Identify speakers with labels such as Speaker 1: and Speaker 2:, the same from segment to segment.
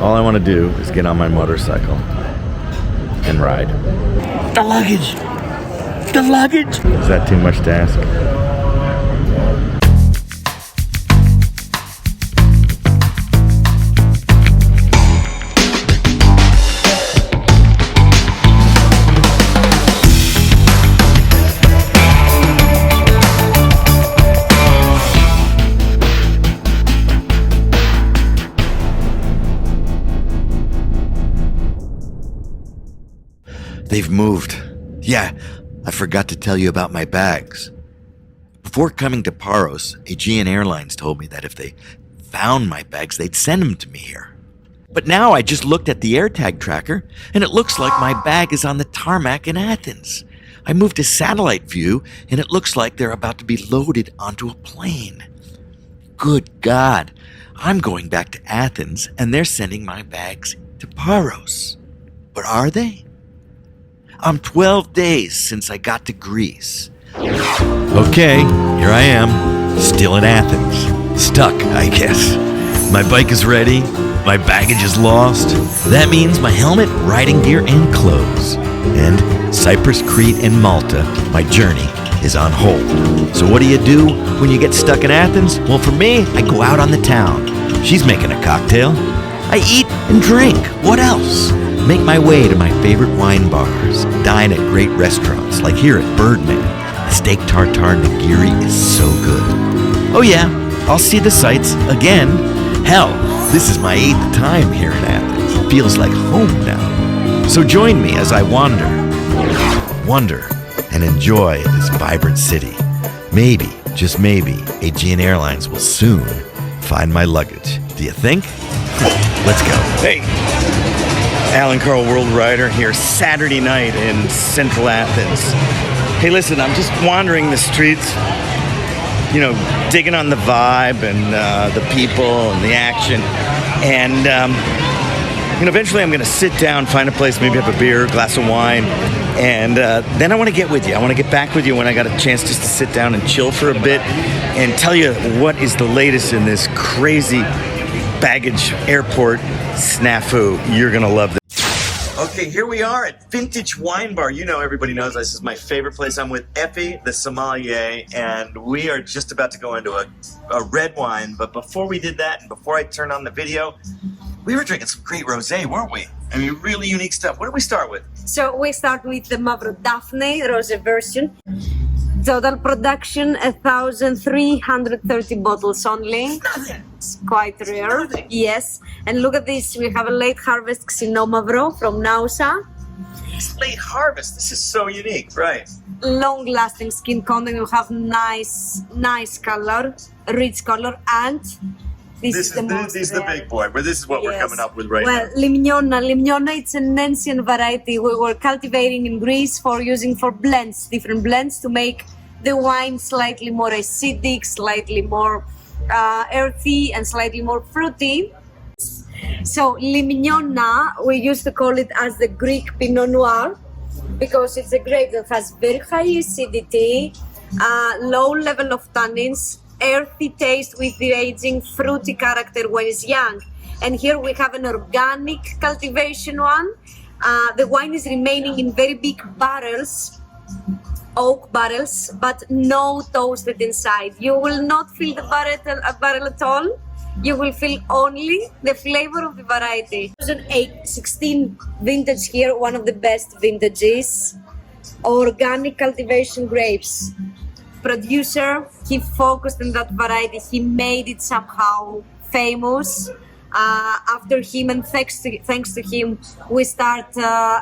Speaker 1: All I want to do is get on my motorcycle and ride.
Speaker 2: The luggage! The luggage!
Speaker 1: Is that too much to ask?
Speaker 2: They've moved. Yeah, I forgot to tell you about my bags. Before coming to Paros, Aegean Airlines told me that if they found my bags, they'd send them to me here. But now I just looked at the AirTag tracker, and it looks like my bag is on the tarmac in Athens. I moved to satellite view, and it looks like they're about to be loaded onto a plane. Good God, I'm going back to Athens, and they're sending my bags to Paros. But are they? I'm 12 days since I got to Greece. Okay, here I am, still in Athens. Stuck, I guess. My bike is ready, my baggage is lost. That means my helmet, riding gear, and clothes. And Cyprus, Crete, and Malta, my journey is on hold. So what do you do when you get stuck in Athens? Well, for me, I go out on the town. She's making a cocktail. I eat and drink. What else? Make my way to my favorite wine bars, dine at great restaurants like here at Birdman. The steak tartare nigiri is so good. Oh yeah, I'll see the sights again. Hell, this is my 8th time here in Athens. It feels like home now. So join me as I wonder, and enjoy this vibrant city. Maybe, just maybe, Aegean Airlines will soon find my luggage. Do you think? Let's go.
Speaker 1: Hey, Alan KARL WorldRider here, Saturday night in central Athens. Hey, listen, I'm just wandering the streets, you know, digging on the vibe and the people and the action. And, you know, eventually I'm going to sit down, find a place, maybe have a beer, a glass of wine, and then I want to get with you. I want to get back with you when I got a chance just to sit down and chill for a bit and tell you what is the latest in this crazy baggage airport snafu. You're going to love this. Okay, here we are at Vintage Wine Bar. You know, everybody knows this is my favorite place. I'm with Effie, the sommelier, and we are just about to go into a red wine. But before we did that, and before I turned on the video, we were drinking some great rosé, weren't we? I mean, really unique stuff. What did we start with?
Speaker 3: So we start with the Mavro Daphne rosé version. Total production 1,330 bottles only. It's quite rare. Yes. And look at this. We have a late harvest Xinomavro from Nausa.
Speaker 1: It's late harvest. This is so unique, right?
Speaker 3: Long lasting skin content. You have nice color, rich color, and this is the
Speaker 1: big boy. But this is what we're coming up with right now.
Speaker 3: Limnona, it's an ancient variety we were cultivating in Greece for using for blends, different blends to make the wine slightly more acidic, slightly more earthy, and slightly more fruity. So Limnona, we used to call it as the Greek Pinot Noir because it's a grape that has very high acidity, low level of tannins, earthy taste with the aging fruity character when it's young. And here we have an organic cultivation one. The wine is remaining in very big barrels, oak barrels, but no toasted inside. You will not feel the barrel at all. You will feel only the flavor of the variety. 2016 vintage here, one of the best vintages. Organic cultivation grapes. Producer, he focused on that variety. He made it somehow famous. After him and thanks to him, we start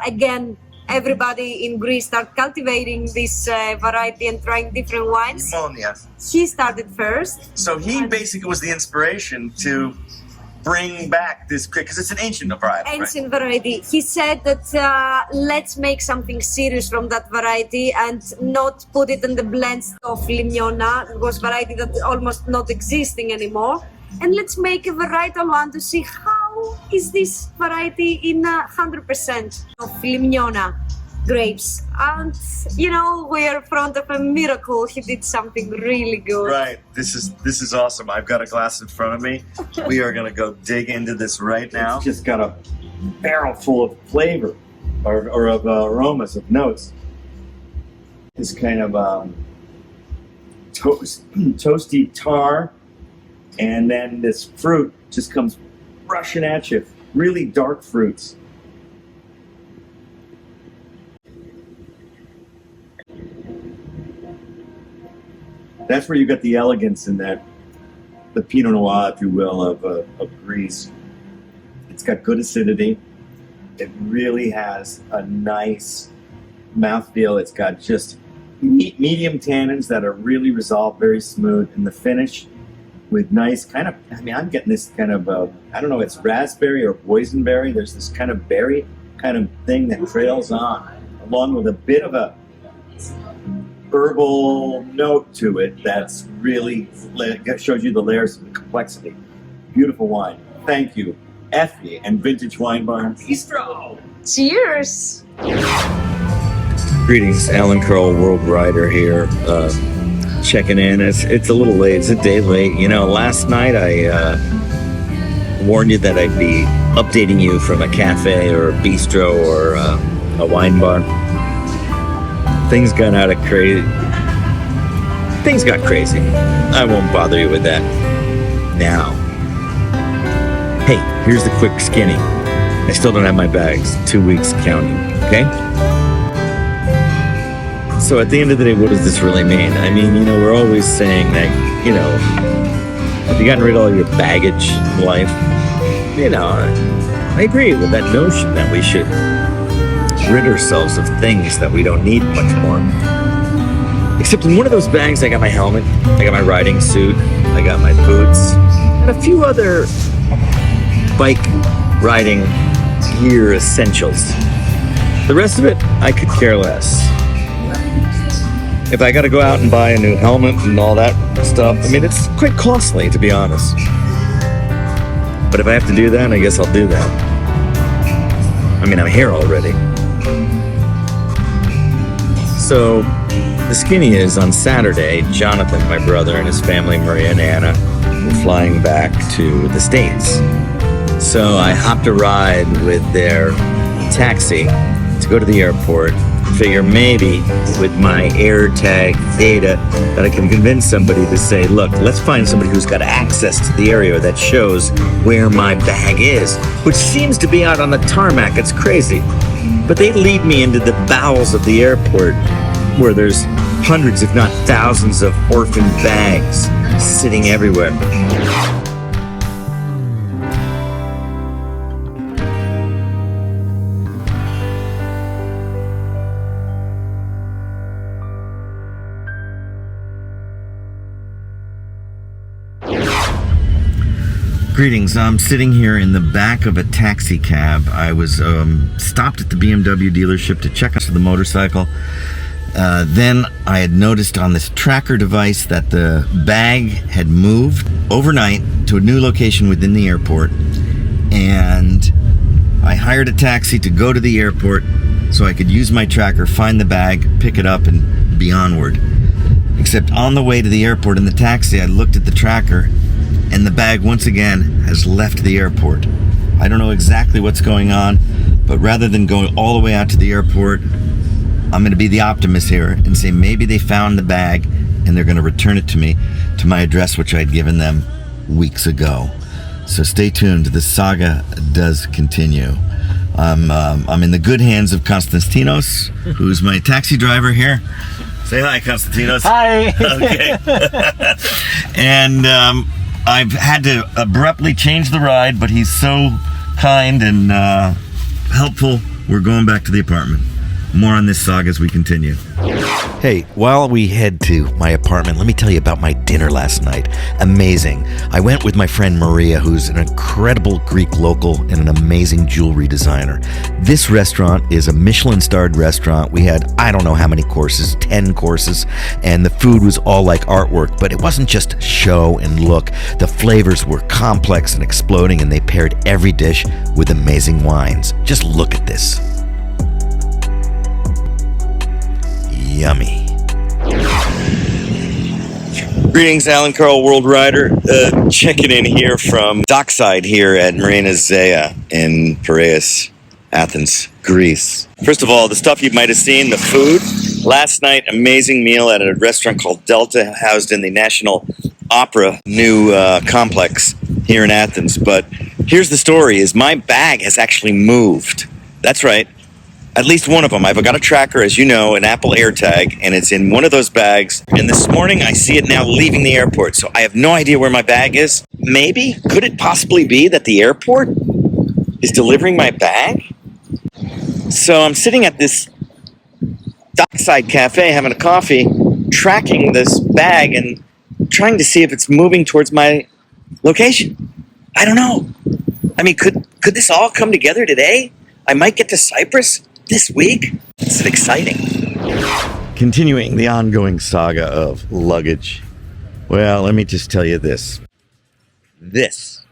Speaker 3: again. Everybody in Greece start cultivating this variety and trying different wines.
Speaker 1: Pneumonia.
Speaker 3: He started first.
Speaker 1: So he basically was the inspiration to bring back this, because it's an ancient variety.
Speaker 3: Ancient variety. He said that let's make something serious from that variety and not put it in the blends of Limnona. It was variety that almost not existing anymore. And let's make a varietal one to see how is this variety in 100% of Limnona. grapes. And, we're in front of a miracle. He did something really good.
Speaker 1: Right. This is awesome. I've got a glass in front of me. We are going to go dig into this right now. It's just got a barrel full of flavor or of aromas, of notes. This kind of toasty tar, and then this fruit just comes rushing at you. Really dark fruits. That's where you got the elegance in that, the Pinot Noir, if you will, of Greece. It's got good acidity. It really has a nice mouthfeel. It's got just medium tannins that are really resolved, very smooth, and the finish with nice kind of, I'm getting this kind of, I don't know, it's raspberry or boysenberry. There's this kind of berry kind of thing that trails on, along with a bit of a herbal note to it that's really shows you the layers of the complexity. Beautiful wine. Thank you, Effie and Vintage Wine Bar and Bistro.
Speaker 3: Cheers!
Speaker 1: Greetings, Alan Karl, WorldRider here. Checking in. It's a little late. It's a day late. Last night I warned you that I'd be updating you from a cafe or a bistro or a wine bar. Things got crazy. Things got crazy. I won't bother you with that now. Hey, here's the quick skinny. I still don't have my bags. 2 weeks counting, okay? So at the end of the day, what does this really mean? We're always saying that, have you gotten rid of all your baggage in life? I agree with that notion that we should rid ourselves of things that we don't need much more. Except in one of those bags, I got my helmet, I got my riding suit, I got my boots, and a few other bike riding gear essentials. The rest of it, I could care less. If I got to go out and buy a new helmet and all that stuff, it's quite costly, to be honest. But if I have to do that, I guess I'll do that. I'm here already. So, the skinny is, on Saturday, Jonathan, my brother, and his family, Maria and Anna, were flying back to the States. So I hopped a ride with their taxi to go to the airport. Figure maybe with my AirTag data that I can convince somebody to say, look, let's find somebody who's got access to the area that shows where my bag is, which seems to be out on the tarmac. It's crazy. But they lead me into the bowels of the airport where there's hundreds, if not thousands, of orphan bags sitting everywhere. Greetings. I'm sitting here in the back of a taxi cab. I was stopped at the BMW dealership to check out the motorcycle. Then I had noticed on this tracker device that the bag had moved overnight to a new location within the airport. And I hired a taxi to go to the airport so I could use my tracker, find the bag, pick it up, and be onward. Except on the way to the airport in the taxi, I looked at the tracker, and the bag once again has left the airport. I don't know exactly what's going on, but rather than going all the way out to the airport, I'm going to be the optimist here and say maybe they found the bag and they're going to return it to me to my address, which I'd given them weeks ago. So stay tuned. The saga does continue. I'm in the good hands of Konstantinos, who's my taxi driver here. Say hi, Konstantinos.
Speaker 4: Hi.
Speaker 1: Okay. And I've had to abruptly change the ride, but he's so kind and helpful. We're going back to the apartment. More on this saga as we continue.
Speaker 2: Hey, while we head to my apartment, let me tell you about my dinner last night. Amazing. I went with my friend Maria, who's an incredible Greek local and an amazing jewelry designer. This restaurant is a Michelin-starred restaurant. We had, I don't know how many courses, 10 courses, and the food was all like artwork, but it wasn't just show and look. The flavors were complex and exploding, and they paired every dish with amazing wines. Just look at this. Yummy.
Speaker 1: Greetings, Alan Carl, World Rider. Checking in here from dockside here at Marina Zea in Piraeus, Athens, Greece. First of all, the stuff you might have seen, the food. Last night, amazing meal at a restaurant called Delta, housed in the National Opera new complex here in Athens. But here's the story, is my bag has actually moved. That's right. At least one of them. I've got a tracker, as you know, an Apple AirTag, and it's in one of those bags. And this morning, I see it now leaving the airport. So I have no idea where my bag is. Maybe? Could it possibly be that the airport is delivering my bag? So I'm sitting at this dockside cafe having a coffee, tracking this bag and trying to see if it's moving towards my location. I don't know. I mean, could this all come together today? I might get to Cyprus this week. This is exciting. Continuing the ongoing saga of luggage. Well, let me just tell you this. This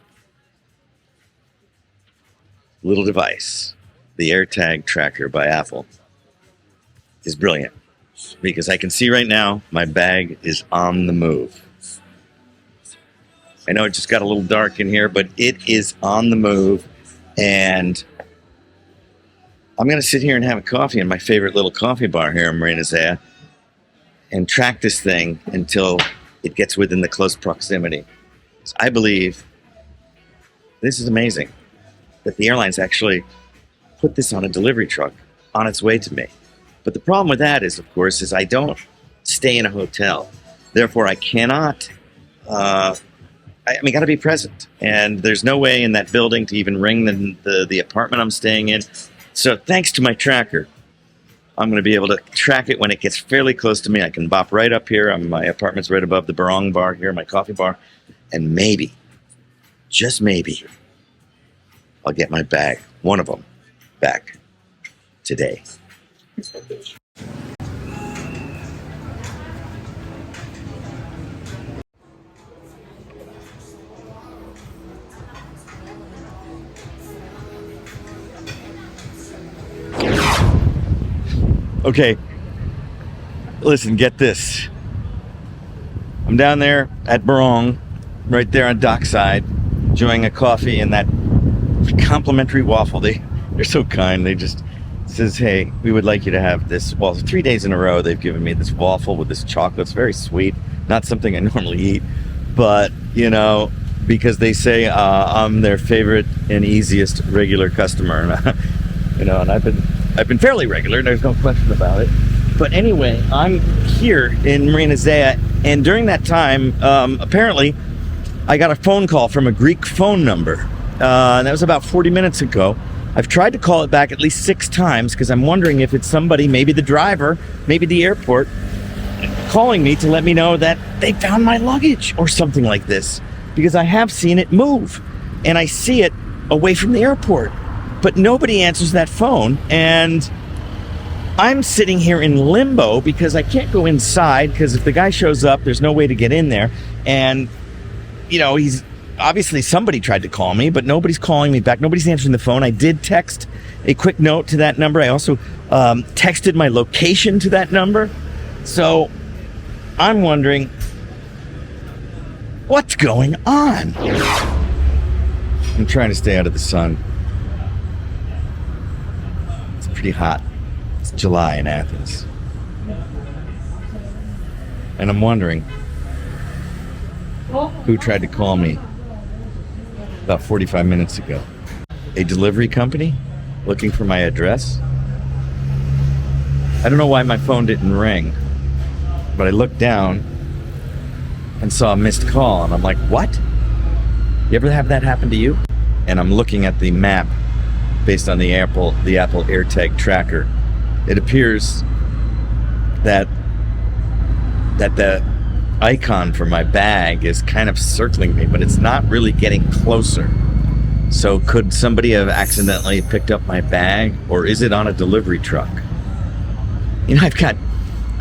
Speaker 1: little device, the AirTag tracker by Apple, is brilliant because I can see right now my bag is on the move. I know it just got a little dark in here, but it is on the move, and I'm going to sit here and have a coffee in my favorite little coffee bar here in Marina Zea and track this thing until it gets within the close proximity. So I believe this is amazing that the airlines actually put this on a delivery truck on its way to me. But the problem with that is, of course, is I don't stay in a hotel. Therefore, I cannot, got to be present. And there's no way in that building to even ring the apartment I'm staying in. So thanks to my tracker, I'm going to be able to track it when it gets fairly close to me. I can bop right up here. My apartment's right above the Barong bar here, my coffee bar. And maybe, just maybe, I'll get my bag, one of them, back today. Okay, listen, get this. I'm down there at Barong, right there on dockside, enjoying a coffee and that complimentary waffle. They're so kind. They just says, hey, we would like you to have this. Well, 3 days in a row, they've given me this waffle with this chocolate. It's very sweet. Not something I normally eat, but, you know, because they say I'm their favorite and easiest regular customer. You know, and I've been fairly regular, there's no question about it. But anyway, I'm here in Marina Zea, and during that time, apparently, I got a phone call from a Greek phone number. And that was about 40 minutes ago. I've tried to call it back at least 6 times because I'm wondering if it's somebody, maybe the driver, maybe the airport, calling me to let me know that they found my luggage or something like this. Because I have seen it move, and I see it away from the airport. But nobody answers that phone, and I'm sitting here in limbo because I can't go inside because if the guy shows up, there's no way to get in there. And, you know, he's obviously somebody tried to call me, but nobody's calling me back. Nobody's answering the phone. I did text a quick note to that number. I also texted my location to that number. So I'm wondering, what's going on? I'm trying to stay out of the sun. Pretty hot. It's July in Athens. And I'm wondering who tried to call me about 45 minutes ago. A delivery company looking for my address? I don't know why my phone didn't ring, but I looked down and saw a missed call, and I'm like, what? You ever have that happen to you? And I'm looking at the map based on the Apple AirTag tracker. It appears that the icon for my bag is kind of circling me, but it's not really getting closer. So could somebody have accidentally picked up my bag, or is it on a delivery truck? You know, I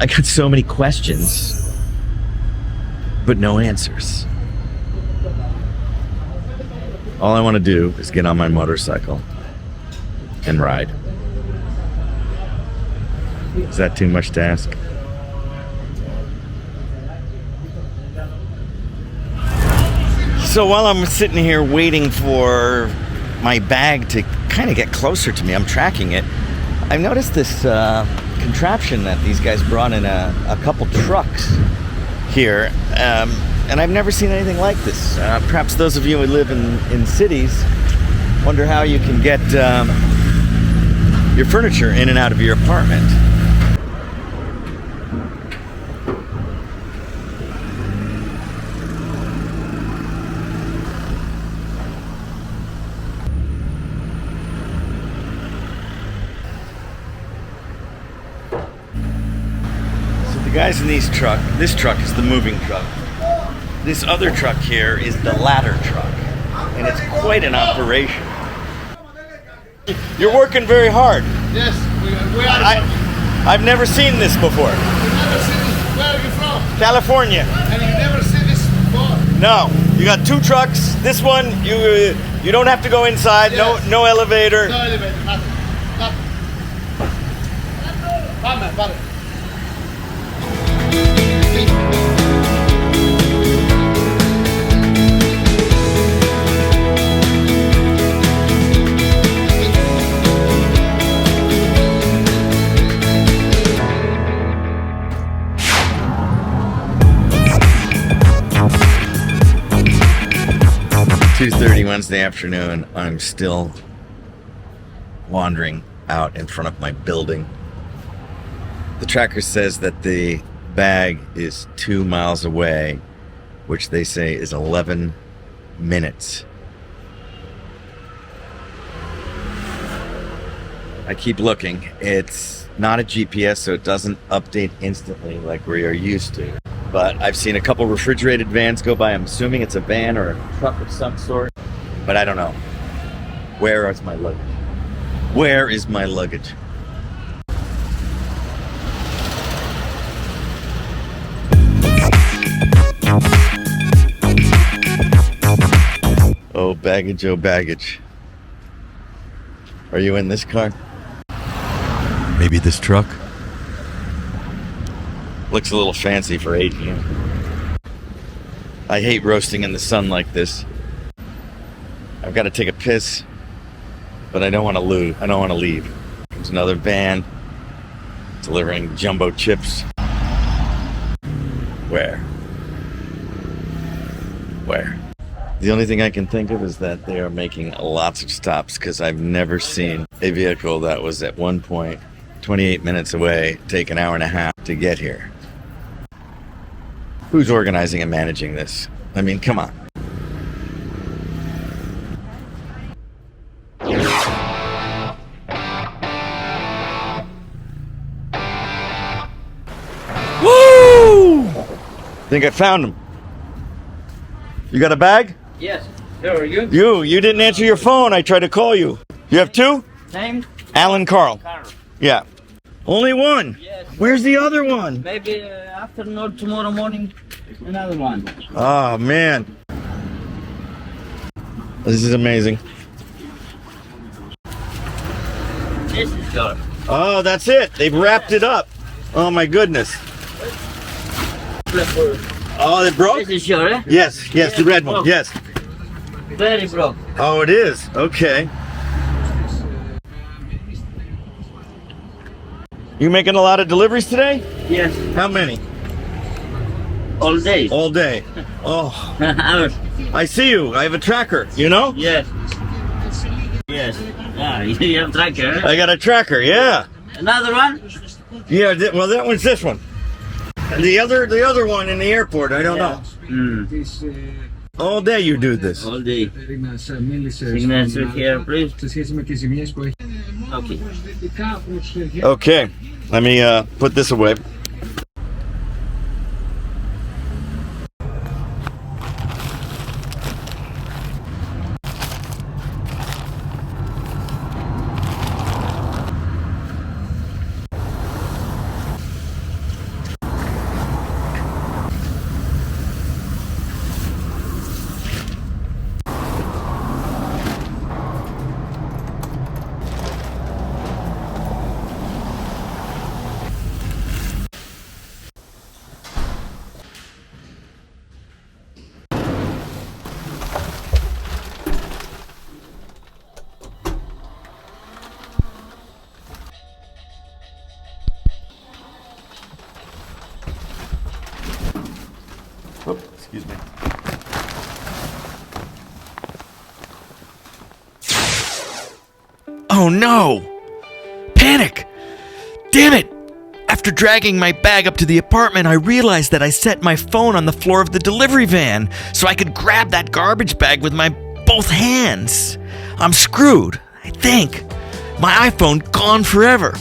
Speaker 1: got so many questions, but no answers. All I want to do is get on my motorcycle and ride. Is that too much to ask? So while I'm sitting here waiting for my bag to kind of get closer to me, I'm tracking it. I've noticed this contraption that these guys brought in a couple trucks here, and I've never seen anything like this. Perhaps those of you who live in cities wonder how you can get your furniture in and out of your apartment. The guys in this truck is the moving truck. This other truck here is the ladder truck, and it's quite an operation. You're working very hard.
Speaker 4: Yes, we are.
Speaker 1: I've never seen this before.
Speaker 4: You've never seen this. Where are you from?
Speaker 1: California.
Speaker 4: And you've never seen this before?
Speaker 1: No, you got two trucks. This one, you don't have to go inside.
Speaker 4: Yes.
Speaker 1: No elevator.
Speaker 4: No elevator, nothing. Vale.
Speaker 1: 2:30 Wednesday afternoon. I'm still wandering out in front of my building. The tracker says that the bag is 2 miles away, which they say is 11 minutes. I keep looking. It's not a GPS, so it doesn't update instantly like we are used to. But I've seen a couple refrigerated vans go by. I'm assuming it's a van or a truck of some sort, but I don't know. Where is my luggage? Where is my luggage? Oh, baggage, oh, baggage. Are you in this car?
Speaker 2: Maybe this truck?
Speaker 1: Looks a little fancy for 8 p.m. I hate roasting in the sun like this. I've got to take a piss, but I don't want to leave. There's another van delivering jumbo chips. Where? The only thing I can think of is that they are making lots of stops, because I've never seen a vehicle that was at one point 28 minutes away take an hour and a half to get here. Who's organizing and managing this? I mean, come on. Woo! Think I found him. You got a bag?
Speaker 5: Yes. Sure, you?
Speaker 1: You didn't answer your phone. I tried to call you. You have two?
Speaker 5: Name?
Speaker 1: Alan Carl.
Speaker 5: KARL.
Speaker 1: Yeah. Only one?
Speaker 5: Yes.
Speaker 1: Where's the other one?
Speaker 5: Maybe afternoon, tomorrow morning, another one.
Speaker 1: Oh, man. This is amazing.
Speaker 5: This is yours.
Speaker 1: Oh, that's it. They've wrapped it up. Oh, my goodness. Oh, it broke?
Speaker 5: This is yours, eh?
Speaker 1: Yes, the red one.
Speaker 5: Broke.
Speaker 1: Yes.
Speaker 5: Very broke.
Speaker 1: Oh, it is. Okay. You making a lot of deliveries today?
Speaker 5: Yes.
Speaker 1: How many?
Speaker 5: All day.
Speaker 1: All day. Oh,
Speaker 5: Hours.
Speaker 1: I see you. I have a tracker, you know?
Speaker 5: Yes. Yes. Ah, you have tracker, eh?
Speaker 1: I got a tracker, yeah.
Speaker 5: Another one?
Speaker 1: Yeah, well, that one's this one. And the other one in the airport, I don't know. All day you do this.
Speaker 5: All day. Signature here, please. Okay.
Speaker 1: Okay, let me put this away.
Speaker 2: Oh no! Panic! Damn it! After dragging my bag up to the apartment, I realized that I set my phone on the floor of the delivery van so I could grab that garbage bag with my both hands. I'm screwed, I think. My iPhone gone forever.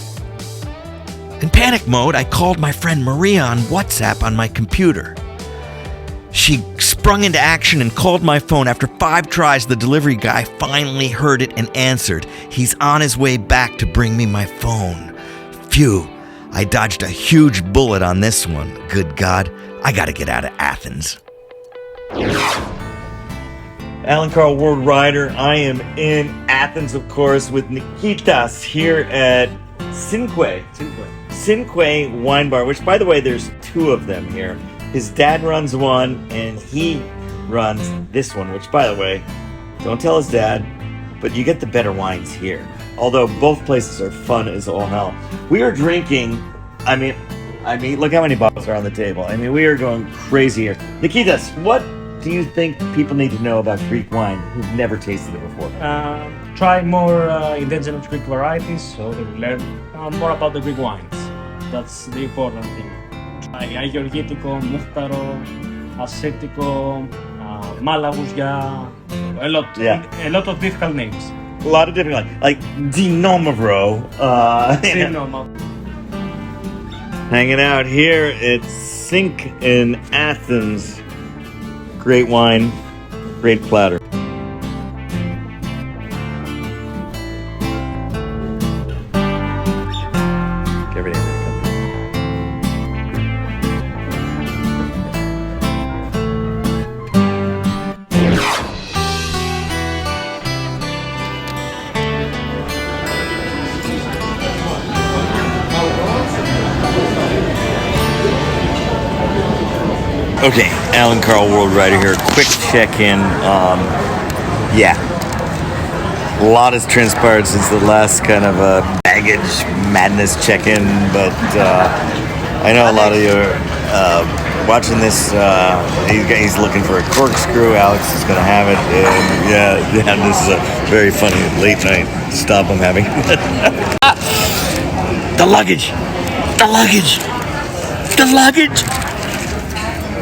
Speaker 2: In panic mode, I called my friend Maria on WhatsApp on my computer. She sprung into action and called my phone. After 5 tries, the delivery guy finally heard it and answered. He's on his way back to bring me my phone. Phew, I dodged a huge bullet on this one. Good God, I gotta get out of Athens.
Speaker 1: Alan Carl, World Rider. I am in Athens, of course, with Nikitas here at Cinque Wine Bar, which, by the way, there's 2 of them here. His dad runs one, and he runs this one, which, by the way, don't tell his dad, but you get the better wines here. Although both places are fun as all hell. We are drinking, I mean, look how many bottles are on the table. I mean, we are going crazy here. Nikitas, what do you think people need to know about Greek wine who've never tasted it before?
Speaker 6: Try more indigenous Greek varieties, so they will learn more about the Greek wines. That's the important thing. Try αγιοργήτικο, μούχταρο, ασίτικο, μάλαγουσια, a lot of difficult names.
Speaker 1: A lot of different, like Dinomavro. Hanging out here at Cinque in Athens. Great wine, great platter. Okay, Alan Carl, World Rider here. Quick check-in. Yeah, a lot has transpired since the last kind of baggage madness check-in, but I know a lot of you are watching this. He's looking for a corkscrew. Alex is going to have it. And yeah, this is a very funny late night stop I'm having. The luggage.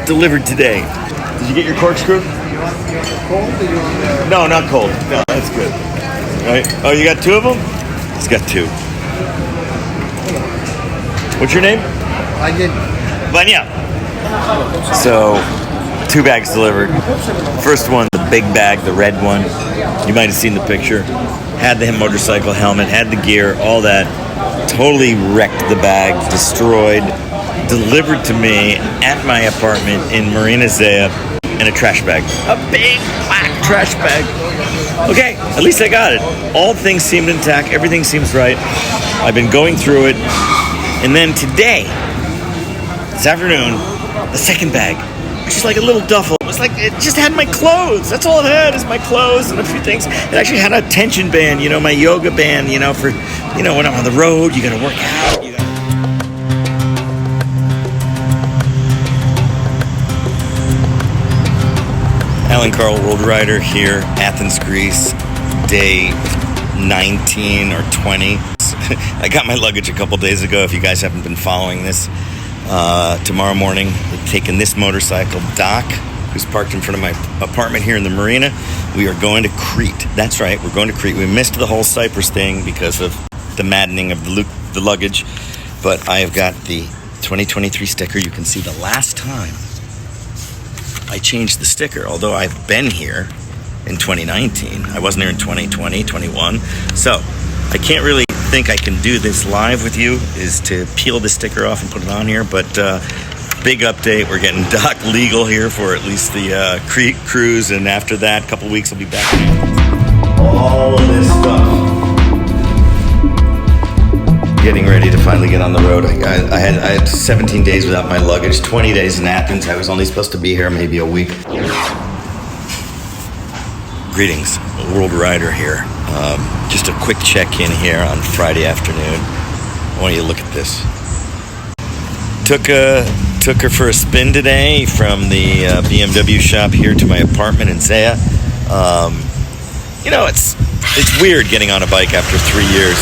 Speaker 1: Delivered today. Did you get your corkscrew?
Speaker 4: Cold?
Speaker 1: No, not cold. No, that's good. Right? Oh, you got 2 of them? He's got 2. What's your name?
Speaker 4: I did.
Speaker 1: Vanya. So, 2 bags delivered. First one, the big bag, the red one. You might have seen the picture. Had the motorcycle helmet, had the gear, all that. Totally wrecked the bag, destroyed. Delivered to me at my apartment in Marina Zaya in a trash bag. A big black trash bag. Okay, at least I got it. All things seemed intact. Everything seems right. I've been going through it. And then today, this afternoon, the second bag, which is like a little duffel. It was like, it just had my clothes. That's all it had is my clothes and a few things. It actually had a tension band, my yoga band, for, when I'm on the road, you gotta work out. Alan Carl, World Rider here, Athens, Greece, day 19 or 20. I got my luggage a couple days ago, if you guys haven't been following this. Tomorrow morning, taking this motorcycle, Doc, who's parked in front of my apartment here in the marina. We are going to Crete. That's right, we're going to Crete. We missed the whole Cyprus thing because of the maddening of the luggage, but I have got the 2023 sticker. You can see the last time I changed the sticker, although I've been here in 2019. I wasn't here in 2020, 21. So I can't really think I can do this live with you, is to peel the sticker off and put it on here. But big update, we're getting Doc legal here for at least the Crete cruise. And after that, a couple weeks, I'll be back. All of this stuff. Getting ready to finally get on the road. I had 17 days without my luggage, 20 days in Athens. I was only supposed to be here maybe a week. Greetings, World Rider here. Just a quick check-in here on Friday afternoon. I want you to look at this. Took her for a spin today from the BMW shop here to my apartment in Zaya.
Speaker 2: You know, it's weird getting on a bike after 3 years.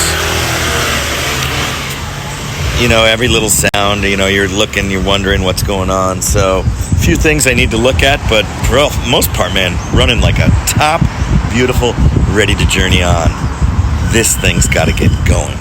Speaker 2: You know, every little sound, you know, you're looking, you're wondering what's going on. So, a few things I need to look at, but for the most part, man, running like a top, beautiful, ready to journey on. This thing's got to get going.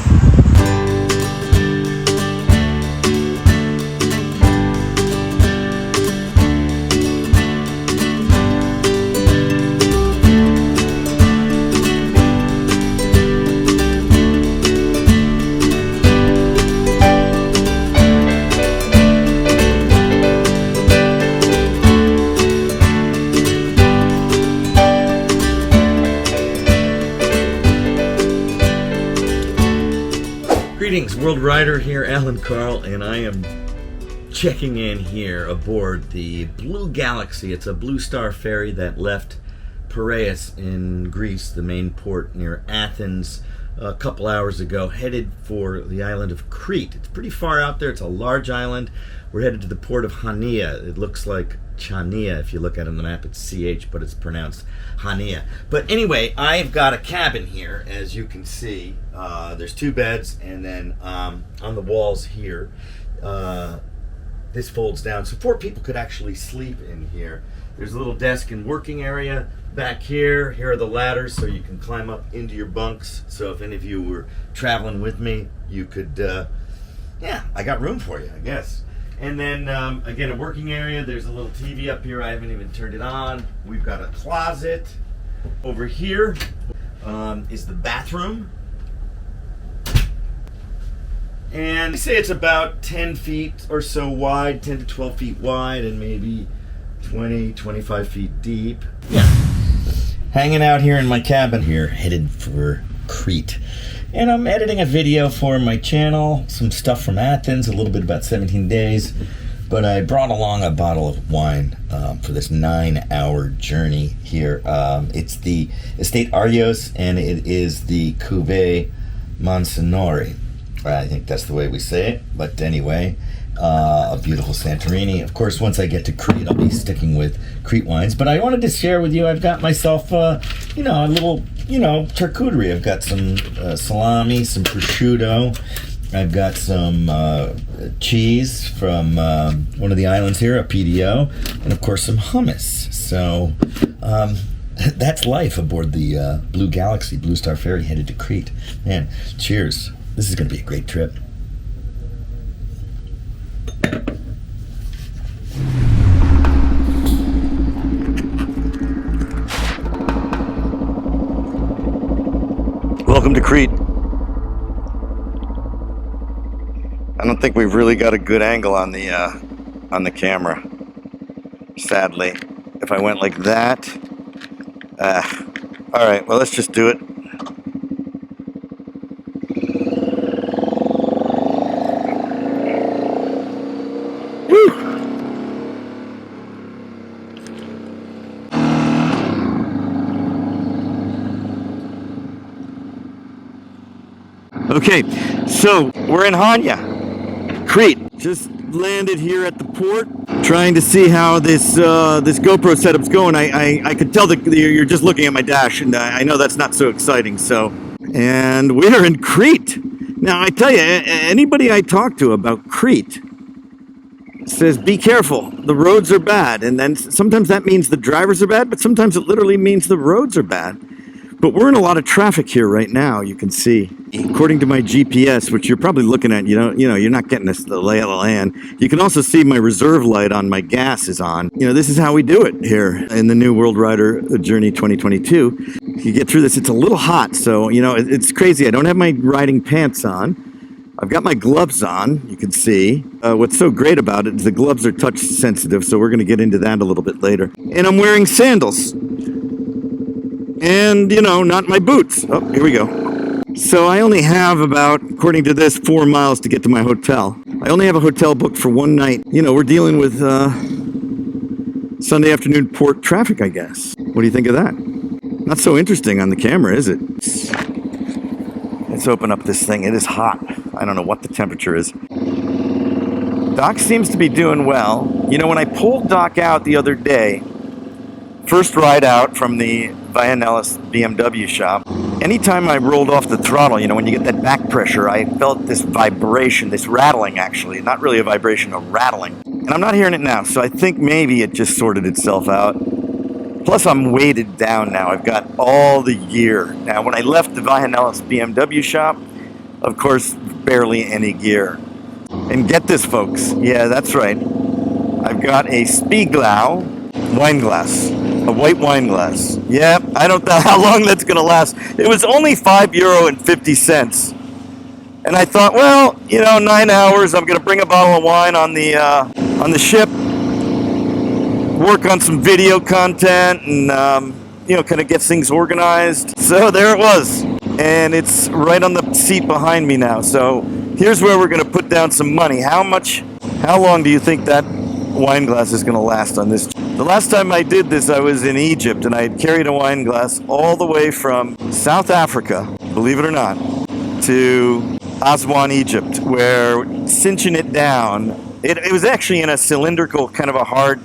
Speaker 2: Greetings, World Rider here, Alan KARL, and I am checking in here aboard the Blue Galaxy. It's a Blue Star ferry that left Piraeus in Greece, the main port near Athens, a couple hours ago, headed for the island of Crete. It's pretty far out there. It's a large island. We're headed to the port of Hania. It looks like Chania. If you look at it on the map, it's CH, but it's pronounced Hania. But anyway, I've got a cabin here, as you can see. There's 2 beds, and then on the walls here, this folds down, so 4 people could actually sleep in here. There's a little desk and working area back here. Here are the ladders, so you can climb up into your bunks. So if any of you were traveling with me, you could, yeah, I got room for you, I guess. And then, again, a working area. There's a little TV up here. I haven't even turned it on. We've got a closet. Over here is the bathroom. And they say it's about 10 feet or so wide, 10 to 12 feet wide, and maybe 20, 25 feet deep. Yeah. Hanging out here in my cabin here, headed for Crete. And I'm editing a video for my channel, some stuff from Athens, a little bit about 17 days. But I brought along a bottle of wine for this 9-hour journey here. It's the Estate Arios, and it is the Cuvée Monsignori. I think that's the way we say it. But anyway, a beautiful Santorini. Of course, once I get to Crete, I'll be sticking with Crete wines. But I wanted to share with you, I've got myself, you know, a little, you know, charcuterie. I've got some salami, some prosciutto. I've got some cheese from one of the islands here, a PDO, and of course some hummus. So that's life aboard the Blue Galaxy, Blue Star Ferry, headed to Crete. Man, cheers. This is going to be a great trip. Welcome to Crete. I don't think we've really got a good angle on the camera, sadly. If I went like that, all right, well, let's just do it. Okay, so we're in Hania, Crete. Just landed here at the port, trying to see how this GoPro setup's going. I could tell that you're just looking at my dash, and I know that's not so exciting. So, and we're in Crete. Now, I tell you, anybody I talk to about Crete says, be careful, the roads are bad. And then sometimes that means the drivers are bad, but sometimes it literally means the roads are bad. But we're in a lot of traffic here right now, you can see. According to my GPS, which you're probably looking at, you know, you're not getting the lay of the land. You can also see my reserve light on my gas is on. You know, this is how we do it here in the new World Rider Journey 2022. You get through this, it's a little hot, so, you know, it's crazy. I don't have my riding pants on. I've got my gloves on, you can see. What's so great about it is the gloves are touch sensitive, so we're going to get into that a little bit later. And I'm wearing sandals. And, you know, not my boots. Oh, here we go. So I only have about, according to this, 4 miles to get to my hotel. I only have a hotel booked for one night. You know, we're dealing with Sunday afternoon port traffic, I guess. What do you think of that? Not so interesting on the camera, is it? Let's open up this thing. It is hot. I don't know what the temperature is. Doc seems to be doing well. You know, when I pulled Doc out the other day
Speaker 1: First ride out from the Vianellis BMW shop. Anytime I rolled off the throttle, you know, when you get that back pressure, I felt this vibration, this rattling actually. Not really a vibration, a rattling. And I'm not hearing it now, so I think maybe it just sorted itself out. Plus, I'm weighted down now. I've got all the gear. Now, when I left the Vianellis BMW shop, of course, barely any gear. And get this, folks. Yeah, that's right. I've got a Spieglau wine glass. A white wine glass. Yeah, I don't know how long that's going to last. It was only €5.50. And I thought, well, you know, 9 hours. I'm going to bring a bottle of wine on the ship. Work on some video content and, you know, kind of get things organized. So there it was. And it's right on the seat behind me now. So here's where we're going to put down some money. How long do you think that wine glass is going to last on this? The last time I did this, I was in Egypt, and I had carried a wine glass all the way from South Africa, believe it or not, to Aswan, Egypt, where cinching it down, it was actually in a cylindrical, kind of a hard,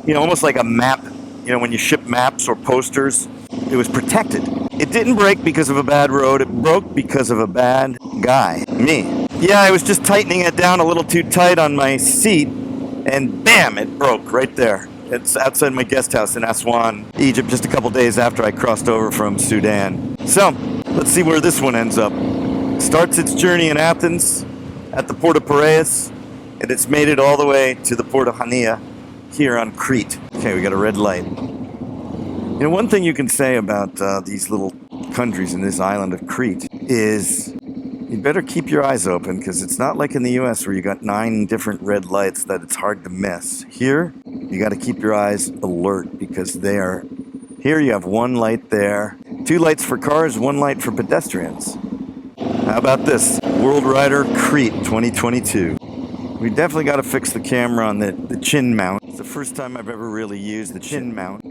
Speaker 1: you know, almost like a map, you know, when you ship maps or posters, it was protected. It didn't break because of a bad road, it broke because of a bad guy, me. Yeah, I was just tightening it down a little too tight on my seat, and bam, it broke right there. It's outside my guest house in Aswan, Egypt, just a couple days after I crossed over from Sudan. So, let's see where this one ends up. Starts its journey in Athens at the port of Piraeus, and it's made it all the way to the port of Hania here on Crete. Okay, we got a red light. You know, one thing you can say about these little countries in this island of Crete is you better keep your eyes open, because it's not like in the US where you got 9 different red lights that it's hard to miss. Here, you got to keep your eyes alert, because they are... Here you have 1 light there, 2 lights for cars, 1 light for pedestrians. How about this? WorldRider Crete 2022. We definitely got to fix the camera on the chin mount. It's the first time I've ever really used the chin mount.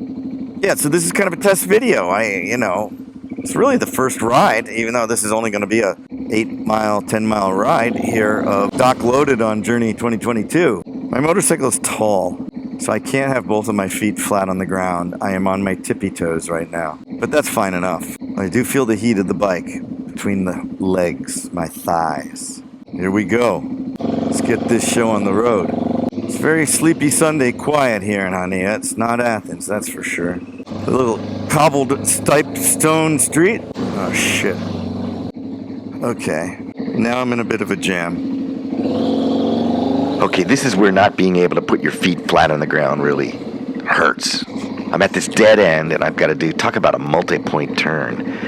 Speaker 1: Yeah, so this is kind of a test video. It's really the first ride, even though this is only going to be a 8-mile, 10-mile ride here of Dock Loaded on Journey 2022. My motorcycle is tall, so I can't have both of my feet flat on the ground. I am on my tippy toes right now, but that's fine enough. I do feel the heat of the bike between the legs, my thighs. Here we go. Let's get this show on the road. It's very sleepy Sunday quiet here in Hania. It's not Athens, that's for sure. A little cobbled, striped stone street. Oh, shit. Okay, now I'm in a bit of a jam.
Speaker 2: Okay, this is where not being able to put your feet flat on the ground really hurts. I'm at this dead end, and I've got to talk about a multi-point turn.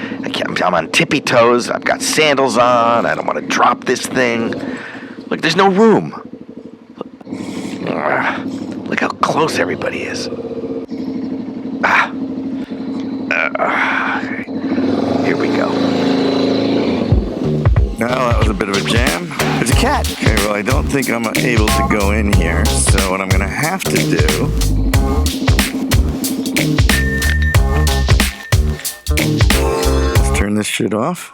Speaker 2: I'm on tippy toes, I've got sandals on, I don't want to drop this thing. Look, there's no room. Look how close everybody is. Here we go.
Speaker 1: Now that was a bit of a jam. There's a cat. Okay, well, I don't think I'm able to go in here, so what I'm going to have to do... Let's turn this shit off.